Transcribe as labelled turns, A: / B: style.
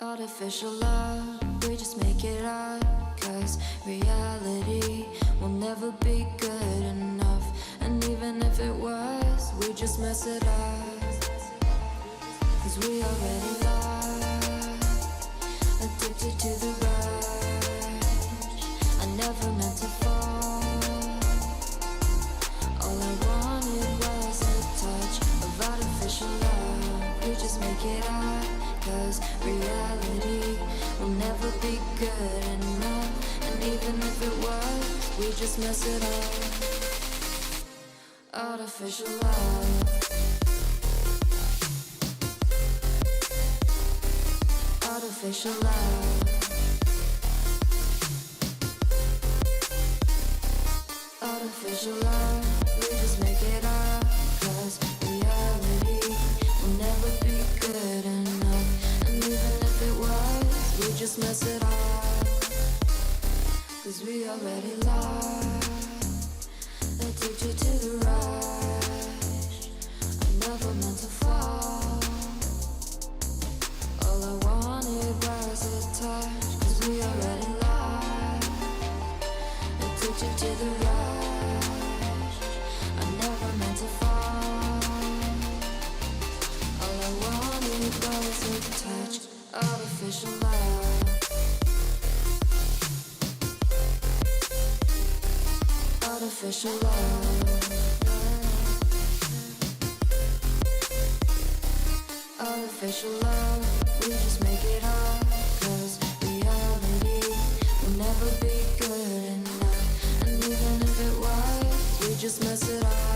A: Artificial love, we just make it up, 'cause reality will never be good enough. And even if it was, we just mess it up, 'cause we already lost, addicted to the rush. I never meant to fall, all I wanted was a touch of artificial love. We just make it up, 'cause reality will never be good enough. And even if it was, we just mess it up. Artificial love, artificial love, artificial love. We just make it up, 'cause reality will never be good enough. And even if it was, we just mess it up, 'cause we already lost, addicted to the rush. I never meant to fall, all I wanted was a touch, 'cause we already lost, addicted to the rush. I never meant to fall, all I wanted was a touch. Artificial love, artificial love, artificial love. We just make it up, 'cause reality will never be good enough. And even if it was, we just mess it up.